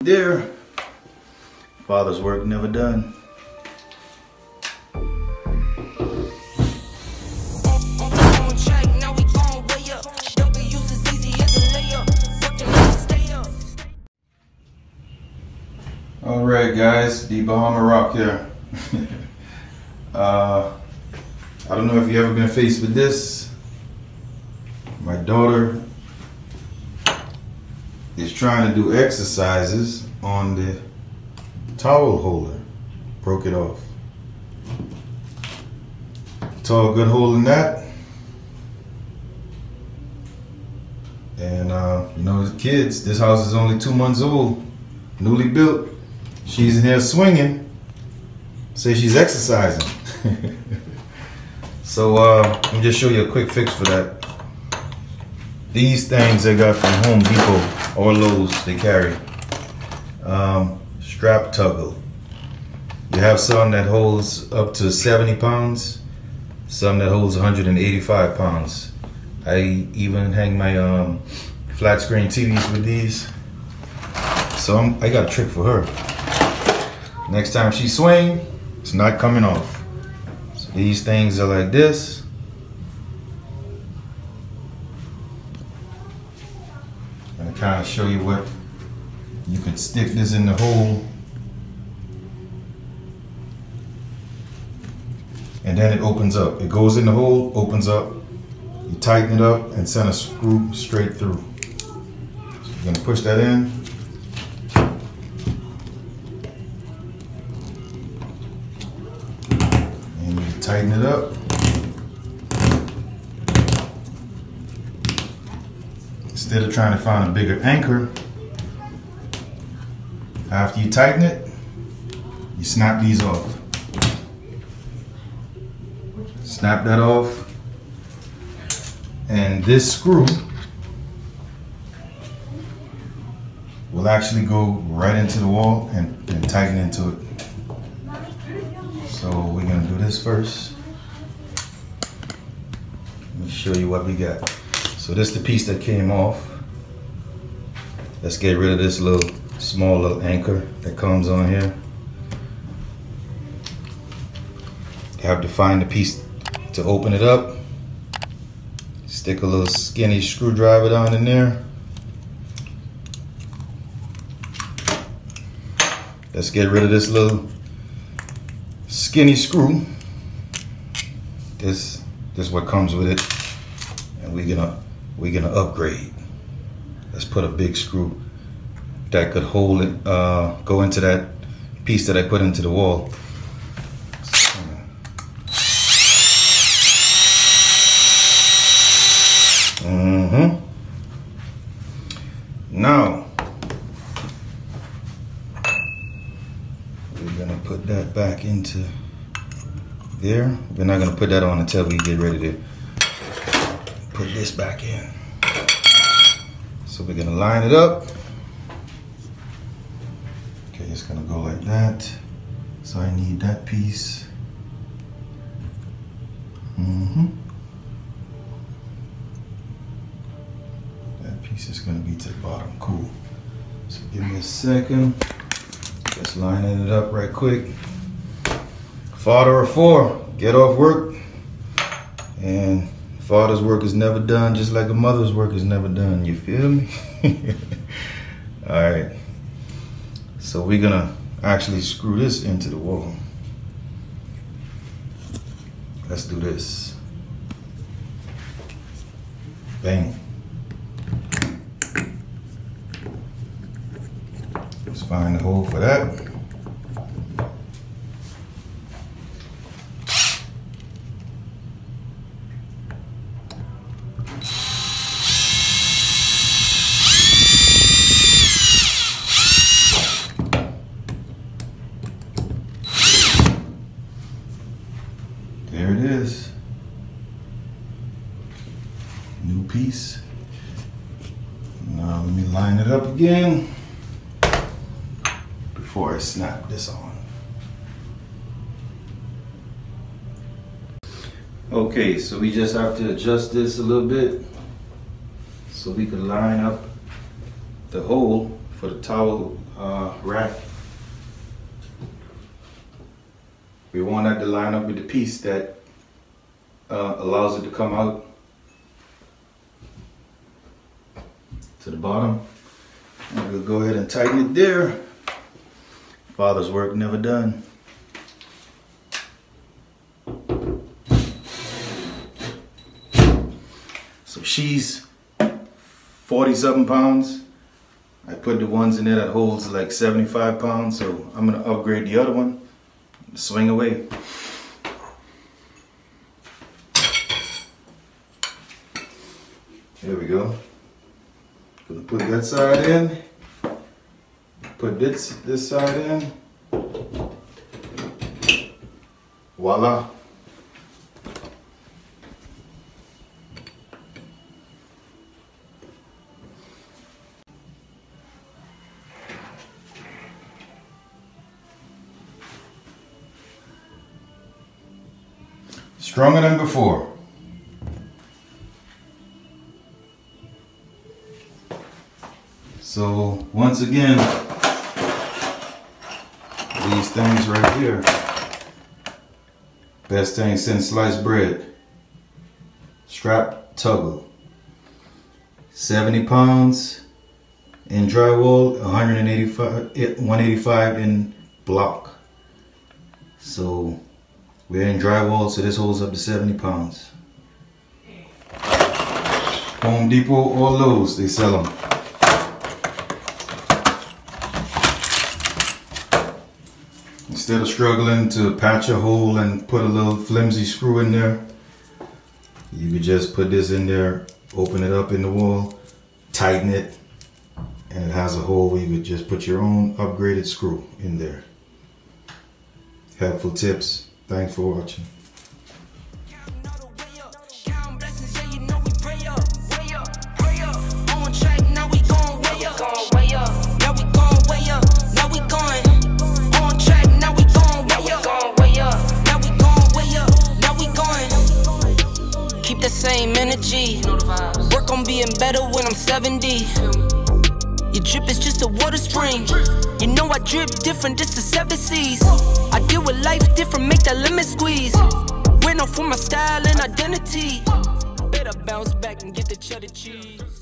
There, father's work never done. All right, guys, the Bahamarock here. I don't know if you've ever been faced with this. My daughter is trying to do exercises on the towel holder. Broke it off. It's all good holding that. And you know, the kids, this house is only 2 months old, newly built. She's in here swinging. Say she's exercising. So let me just show you a quick fix for that. These things I got from Home Depot or Lowe's, they carry. Strap tuggle. You have some that holds up to 70 pounds, some that holds 185 pounds. I even hang my flat screen TVs with these. So I got a trick for her. Next time she swing, it's not coming off. So these things are like this. And kind of show you what you can stick this in the hole, and then it opens up. It goes in the hole, opens up. You tighten it up and send a screw straight through. So you're gonna push that in. And you tighten it up. Instead of trying to find a bigger anchor, after you tighten it, you snap these off. Snap that off, and this screw will actually go right into the wall and tighten into it. So we're gonna do this first. Let me show you what we got. So this is the piece that came off. Let's get rid of this small little anchor that comes on here. You have to find the piece to open it up. Stick a little skinny screwdriver down in there. Let's get rid of this little skinny screw. This is what comes with it, and we're gonna upgrade. Let's put a big screw that could hold it, go into that piece that I put into the wall. Now we're gonna put that back into there. We're not gonna put that on until we get ready to put this back in. So we're gonna line it up. Okay, it's gonna go like that. So I need that piece. That piece is gonna be to the bottom. Cool. So give me a second. Just lining it up right quick. Father of four, get off work, and father's work is never done, just like a mother's work is never done. You feel me? All right. So we're gonna actually screw this into the wall. Let's do this. Bang. Let's find the hole for that. There it is. New piece. Now let me line it up again before I snap this on. Okay, so we just have to adjust this a little bit so we can line up the hole for the towel rack. We want that to line up with the piece that allows it to come out to the bottom. And we'll go ahead and tighten it there. Father's work never done. So she's 47 pounds. I put the ones in there that holds like 75 pounds, so I'm gonna upgrade the other one. Swing away. There we go. Gonna put that side in. Put this side in. Voila. Stronger than before. So once again, these things right here, best thing since sliced bread. Strap toggle. 70 pounds in drywall, 185 in block. So we're in drywall, so this holds up to 70 pounds. Home Depot or Lowe's, they sell them. Instead of struggling to patch a hole and put a little flimsy screw in there, you could just put this in there, open it up in the wall, tighten it, and it has a hole where you could just put your own upgraded screw in there. Helpful tips. Thanks for watching. Keep the same energy. Work on being better when I'm 70. Your drip is just a water spring. You know I drip different, this the 7 C's. I deal with life different, make that lemon squeeze. Went off for my style and identity. Better bounce back and get the cheddar cheese.